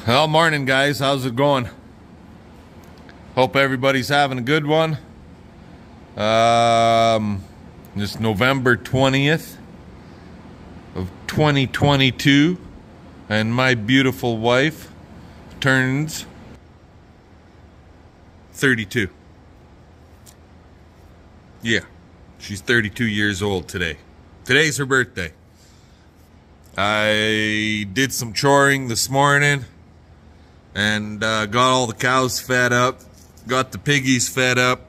Well, morning guys, how's it going? Hope everybody's having a good one. This November 20th of 2022, and my beautiful wife turns 32. Yeah, she's 32 years old today. Today's her birthday. I did some choring this morning and got all the cows fed up, got the piggies fed up,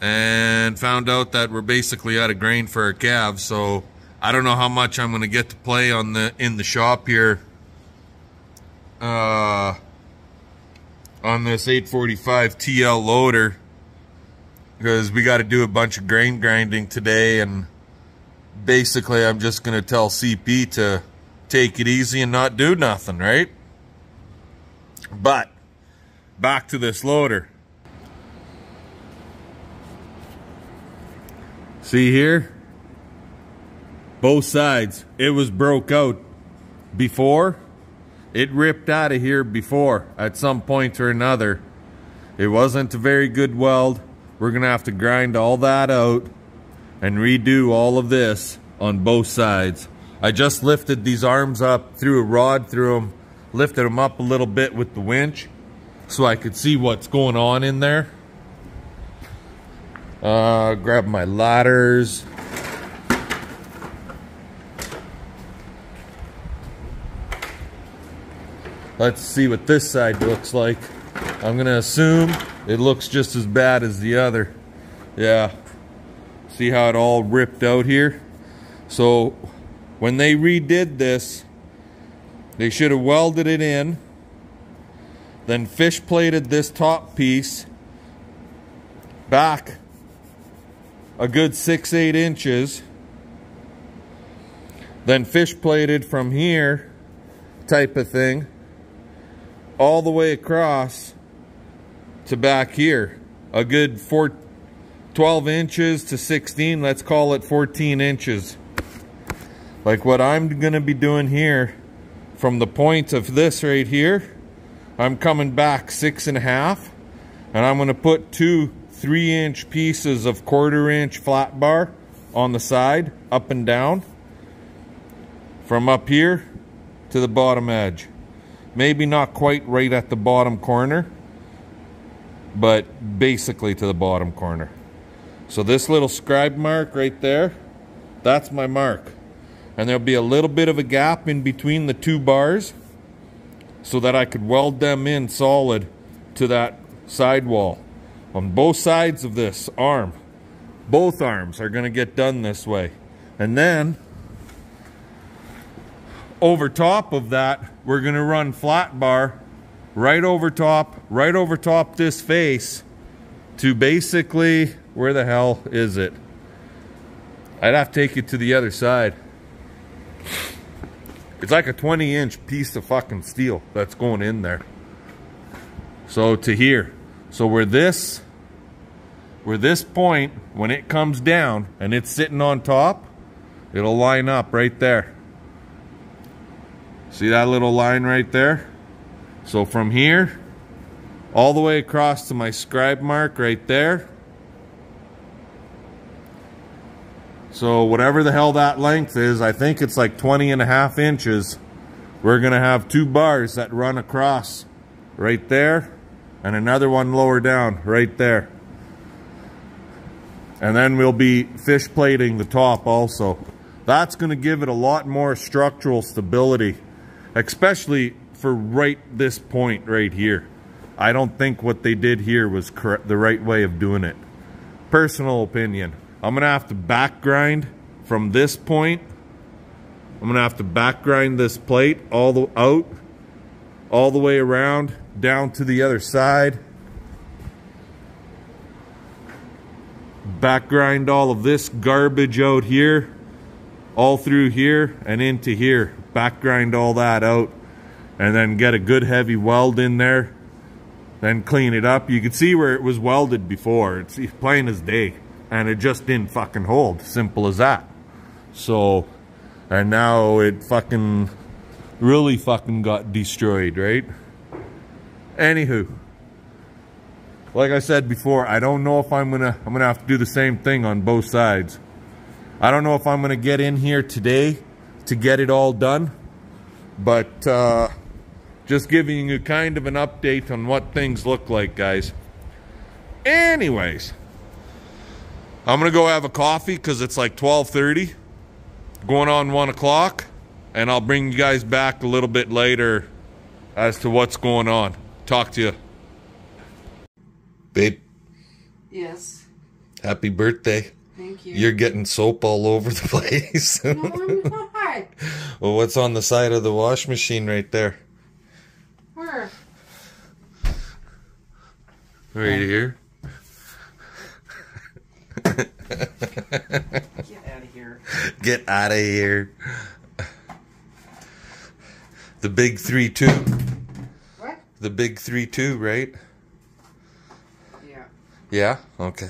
and found out that we're basically out of grain for our calves. So I don't know how much I'm going to get to play on in the shop here on this 845 TL loader, because we got to do a bunch of grain grinding today, and basically I'm just going to tell CP to take it easy and not do nothing, right? But back to this loader. See here? Both sides. It was broke out before. It ripped out of here before at some point or another. It wasn't a very good weld. We're going to have to grind all that out and redo all of this on both sides. I just lifted these arms up, threw a rod through them, lifted them up a little bit with the winch so I could see what's going on in there. Grab my ladders. Let's see what this side looks like. I'm gonna assume it looks just as bad as the other. Yeah. See how it all ripped out here? So when they redid this, they should have welded it in, then fish plated this top piece back a good 6-8 inches, then fish plated from here type of thing all the way across to back here, a good 12 inches to 16, let's call it 14 inches. Like what I'm gonna be doing here, from the point of this right here, I'm coming back 6.5, and I'm gonna put two 3-inch pieces of 1/4 inch flat bar on the side, up and down, from up here to the bottom edge. Maybe not quite right at the bottom corner, but basically to the bottom corner. So this little scribe mark right there, that's my mark. And there'll be a little bit of a gap in between the two bars so that I could weld them in solid to that sidewall. On both sides of this arm, both arms are going to get done this way. And then over top of that, we're going to run flat bar right over top this face to basically, where the hell is it? I'd have to take it to the other side. It's like a 20-inch piece of fucking steel that's going in there. So to here. So where this point, when it comes down and it's sitting on top, it'll line up right there. See that little line right there? So from here all the way across to my scribe mark right there. So whatever the hell that length is, I think it's like 20.5 inches. We're gonna have two bars that run across right there, and another one lower down right there. And then we'll be fish plating the top also. That's gonna give it a lot more structural stability, especially for right this point right here. I don't think what they did here was the right way of doing it. Personal opinion. I'm gonna have to back grind from this point. I'm gonna have to back grind this plate all the way around down to the other side. Back grind all of this garbage out here, all through here and into here. Back grind all that out, and then get a good heavy weld in there. Then clean it up. You can see where it was welded before. It's plain as day. And it just didn't fucking hold. Simple as that. So, and now it fucking really fucking got destroyed, right? Anywho, like I said before, I don't know if I'm gonna have to do the same thing on both sides. I don't know if I'm gonna get in here today to get it all done, but just giving you kind of an update on what things look like, guys. Anyways, I'm gonna go have a coffee because it's like 12:30, going on 1 o'clock, and I'll bring you guys back a little bit later as to what's going on. Talk to you. Babe. Yes. Happy birthday. Thank you. You're getting soap all over the place. No, I'm not. Well, what's on the side of the wash machine right there? Where? Right here. Get out of here. Get out of here. The big 3-2. What? The big 3-2, right? Yeah. Yeah? Okay.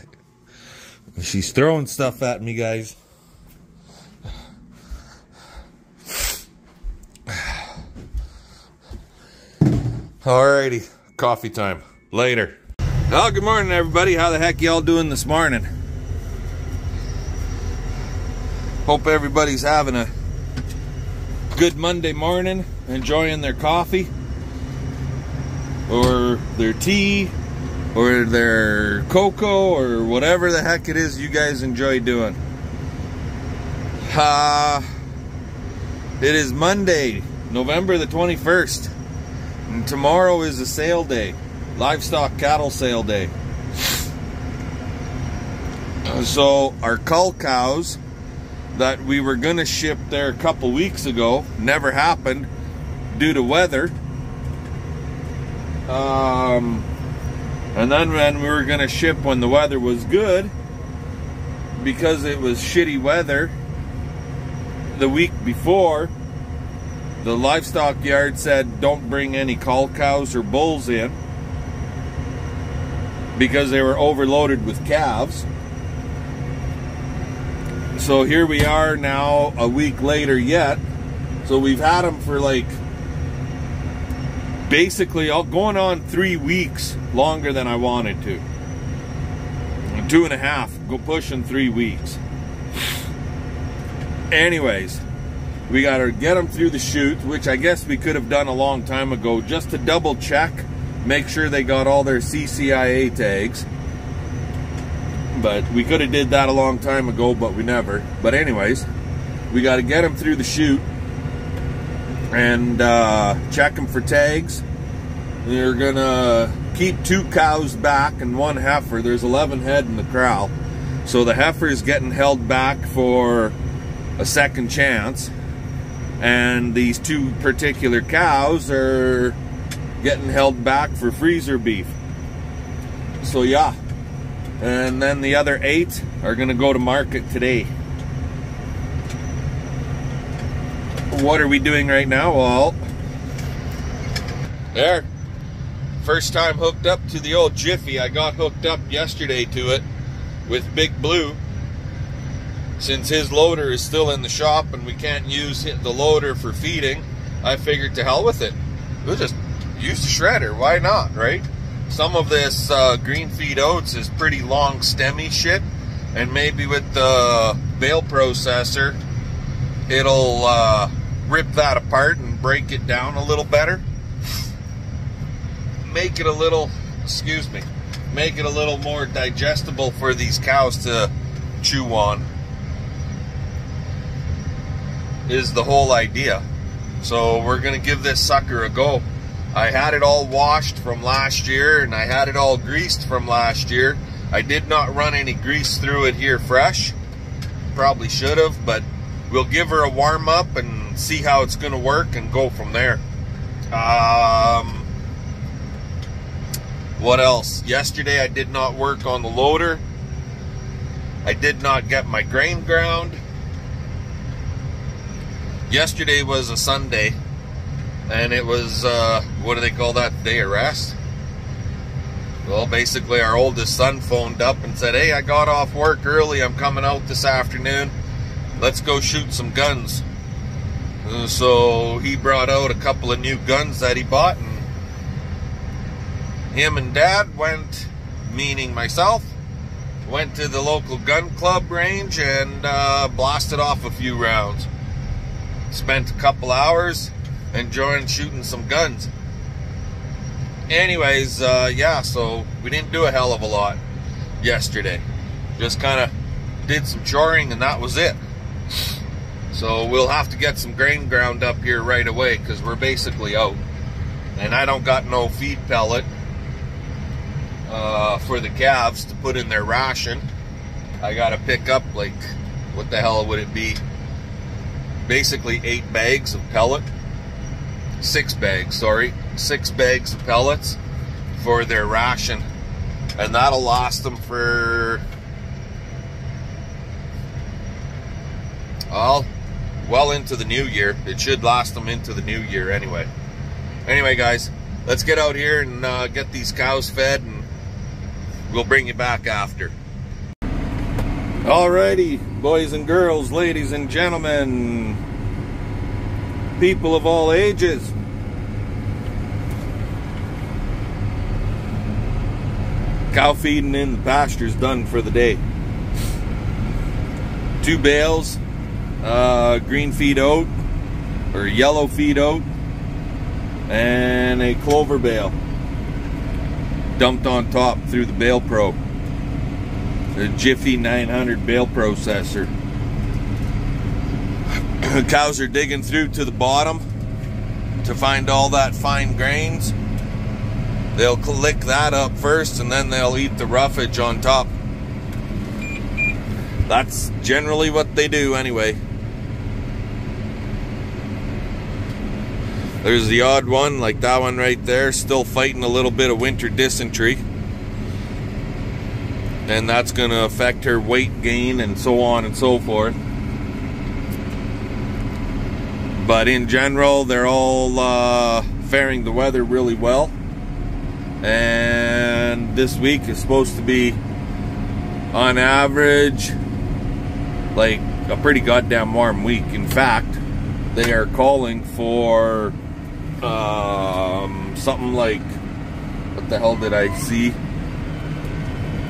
She's throwing stuff at me, guys. Alrighty. Coffee time. Later. Well, good morning, everybody. How the heck y'all doing this morning? Hope everybody's having a good Monday morning, enjoying their coffee, or their tea, or their cocoa, or whatever the heck it is you guys enjoy doing. It is Monday, November the 21st, and tomorrow is a sale day, livestock cattle sale day. So our cull cows that we were gonna ship there a couple weeks ago never happened due to weather. And then when we were gonna ship when the weather was good, because it was shitty weather the week before, the livestock yard said don't bring any cull cows or bulls in because they were overloaded with calves. So here we are now, a week later yet. So we've had them for like basically going on 3 weeks longer than I wanted to. 2.5, go pushing 3 weeks. Anyways, we got to get them through the chute, which I guess we could have done a long time ago, just to double check, make sure they got all their CCIA tags. But we could have did that a long time ago, but we never. But anyways, we got to get them through the chute and check them for tags. They're gonna keep 2 cows back and 1 heifer. There's 11 head in the corral, so the heifer is getting held back for a second chance, and these 2 particular cows are getting held back for freezer beef. So yeah, and then the other 8 are gonna go to market today. What are we doing right now? Well, there, first time hooked up to the old Jiffy. I got hooked up yesterday to it with Big Blue. Since his loader is still in the shop and we can't use the loader for feeding, I figured to hell with it. We'll just use the shredder. Why not, right? Some of this green feed oats is pretty long stemmy shit, and maybe with the bale processor it'll rip that apart and break it down a little better. Make it a little, excuse me, make it a little more digestible for these cows to chew on, is the whole idea. So we're gonna give this sucker a go. I had it all washed from last year and I had it all greased from last year. I did not run any grease through it here fresh. Probably should have, but we'll give her a warm up and see how it's gonna work and go from there. What else? Yesterday I did not work on the loader. I did not get my grain ground. Yesterday was a Sunday, and it was, what do they call that, day of rest? Well, basically our oldest son phoned up and said, hey, I got off work early, I'm coming out this afternoon, let's go shoot some guns. So he brought out a couple of new guns that he bought, and him and Dad went, meaning myself, went to the local gun club range and blasted off a few rounds. Spent a couple hours enjoying shooting some guns. Anyways, yeah, so we didn't do a hell of a lot yesterday. Just kind of did some choring and that was it. So we'll have to get some grain ground up here right away because we're basically out. And I don't got no feed pellet for the calves to put in their ration. I gotta pick up, like, what the hell would it be? Basically 8 bags of pellet. 6 bags, sorry. 6 bags of pellets for their ration. And that'll last them for, well into the new year. It should last them into the new year anyway. Anyway, guys, let's get out here and get these cows fed, and we'll bring you back after. Alrighty, boys and girls, ladies and gentlemen, people of all ages. Cow feeding in the pasture's done for the day. 2 bales, green feed oat, or yellow feed oat, and a clover bale dumped on top through the Bale Pro, the Jiffy 900 bale processor. Cows are digging through to the bottom to find all that fine grains. They'll lick that up first and then they'll eat the roughage on top. That's generally what they do anyway. There's the odd one, like that one right there, still fighting a little bit of winter dysentery. And that's going to affect her weight gain and so on and so forth. But in general, they're all faring the weather really well. And this week is supposed to be, on average, like a pretty goddamn warm week. In fact, they are calling for something like, what the hell did I see?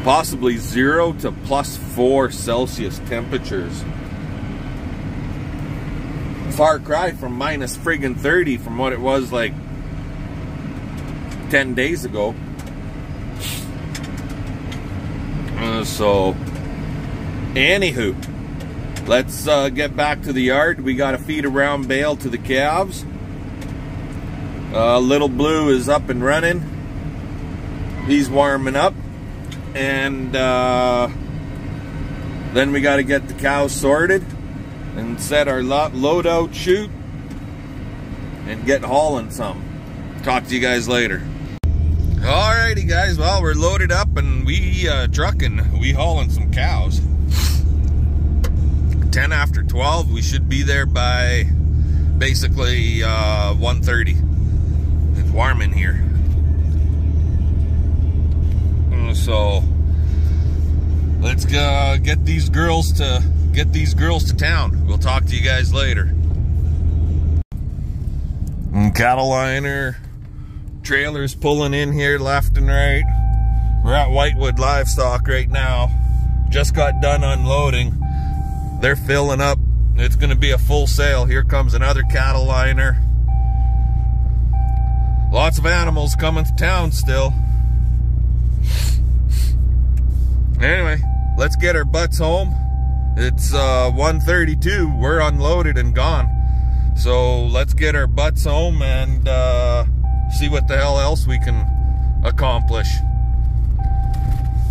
Possibly 0 to +4 Celsius temperatures. Far cry from minus friggin' 30 from what it was like 10 days ago. So, anywho, let's get back to the yard. We got to feed a round bale to the calves. Little Blue is up and running. He's warming up. And then we got to get the cows sorted and set our load out chute and get hauling some. Talk to you guys later. Alrighty, guys, well, we're loaded up and we trucking, we hauling some cows. 10 after 12, we should be there by basically 1:30. It's warm in here. So let's get these girls to town. We'll talk to you guys later. Cattle liner, trailers pulling in here left and right. We're at Whitewood Livestock right now. Just got done unloading. They're filling up. It's going to be a full sale. Here comes another cattle liner. Lots of animals coming to town still. Anyway, let's get our butts home. It's 1:32. We're unloaded and gone. So let's get our butts home and see what the hell else we can accomplish.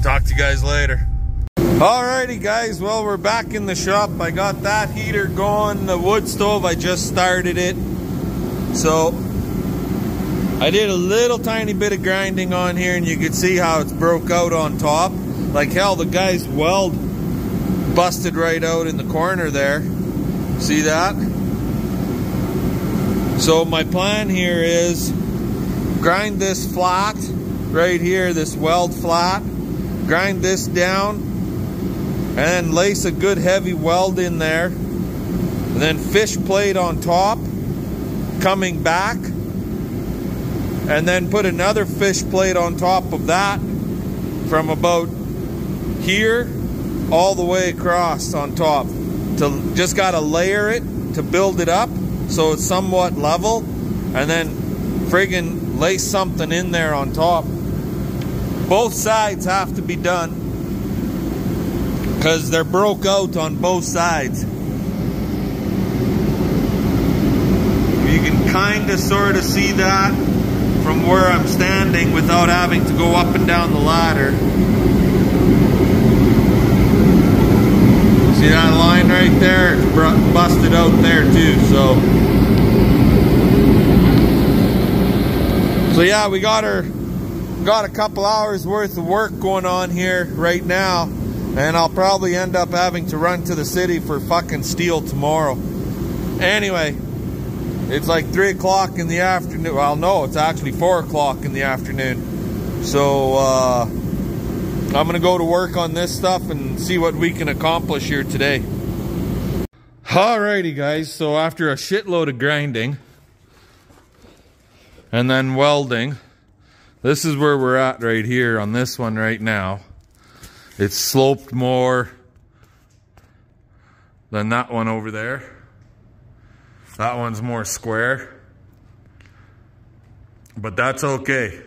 Talk to you guys later. Alrighty, guys, well, we're back in the shop. I got that heater going, the wood stove, I just started it. So I did a little tiny bit of grinding on here and you can see how it's broke out on top. Like hell, the guy's weld busted right out in the corner there. See that? So my plan here is grind this flat right here, this weld flat, grind this down, and then lace a good heavy weld in there. and then fish plate on top, coming back, and then put another fish plate on top of that from about here all the way across on top. Just gotta layer it to build it up so it's somewhat level, and then friggin' lay something in there on top. Both sides have to be done because they're broke out on both sides. You can kind of sort of see that from where I'm standing without having to go up and down the ladder. See that line right there? It's busted out there too, so yeah, we got a couple hours worth of work going on here right now, and I'll probably end up having to run to the city for fucking steel tomorrow. Anyway, it's like 3 o'clock in the afternoon. Well, no, it's actually 4 o'clock in the afternoon. So I'm gonna go to work on this stuff and see what we can accomplish here today. Alrighty guys, so after a shitload of grinding and then welding, this is where we're at right here on this one right now. It's sloped more than that one over there. That one's more square, but that's okay.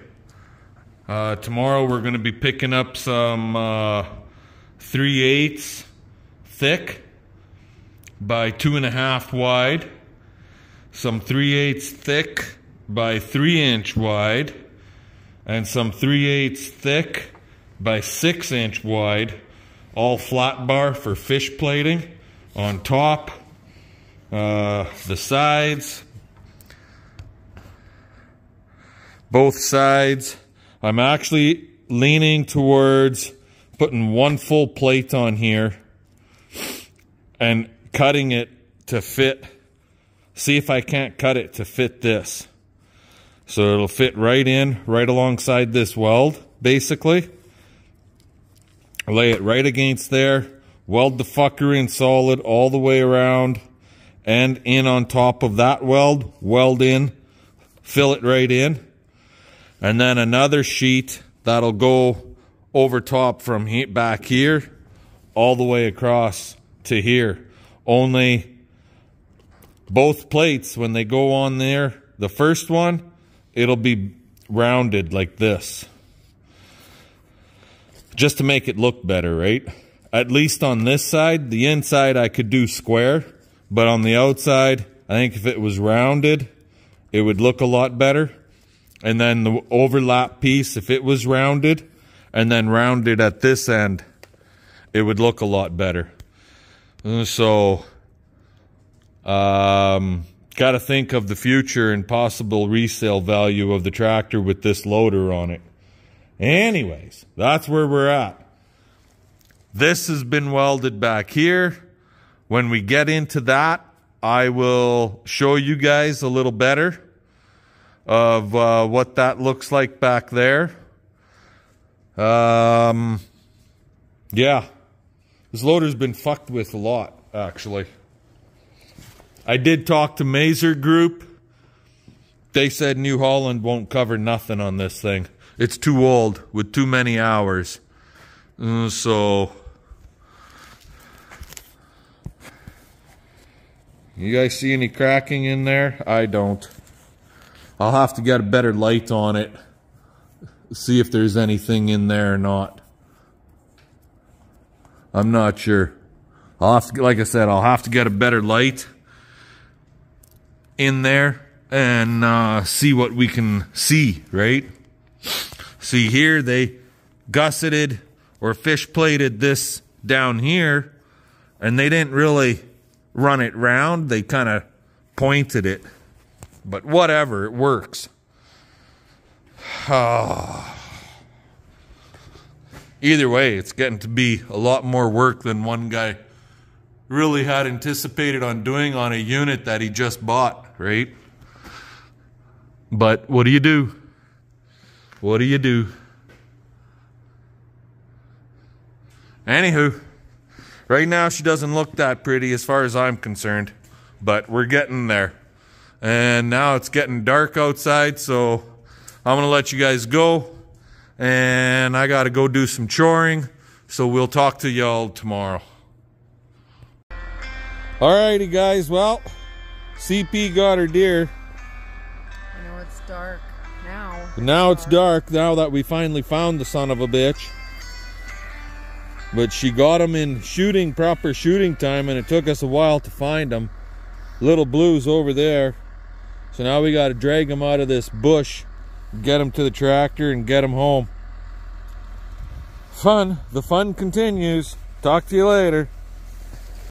Tomorrow we're gonna be picking up some 3/8 thick by 2.5 wide, some 3/8 thick by 3-inch wide, and some 3/8 thick by 6-inch wide, all flat bar for fish plating on top, the sides, both sides. I'm actually leaning towards putting one full plate on here and cutting it to fit. See if I can't cut it to fit this. So it'll fit right in, right alongside this weld, basically. Lay it right against there, weld the fucker in solid all the way around and in on top of that weld, weld in, fill it right in. And then another sheet that'll go over top from back here all the way across to here. Only both plates, when they go on there, the first one, it'll be rounded like this. Just to make it look better, right? At least on this side. The inside I could do square, but on the outside, I think if it was rounded, it would look a lot better. And then the overlap piece, if it was rounded, and then rounded at this end, it would look a lot better. So, got to think of the future and possible resale value of the tractor with this loader on it. Anyways, that's where we're at. This has been welded back here. When we get into that, I will show you guys a little better of what that looks like back there. Yeah, this loader's been fucked with a lot, actually. I did talk to Mazer Group. They said New Holland won't cover nothing on this thing. It's too old with too many hours. So you guys see any cracking in there? I don't. I'll have to get a better light on it, see if there's anything in there or not. I'm not sure. I'll have to, like I said, I'll have to get a better light in there and see what we can see, right? See here, they gusseted or fish plated this down here, and they didn't really run it round. They kind of pointed it. But whatever, it works. Either way, it's getting to be a lot more work than one guy really had anticipated on doing on a unit that he just bought, right? But what do you do? What do you do? Anywho, right now she doesn't look that pretty as far as I'm concerned. but we're getting there. And now it's getting dark outside, so I'm gonna let you guys go, and I gotta go do some choring, so we'll talk to y'all tomorrow. Alrighty guys, well, CP got her deer. I know it's dark now. Now it's dark, now that we finally found the son of a bitch. But she got him in proper shooting time, and it took us a while to find him. Little Blue's over there. So now we got to drag him out of this bush, get him to the tractor, and get him home. Fun. The fun continues. Talk to you later.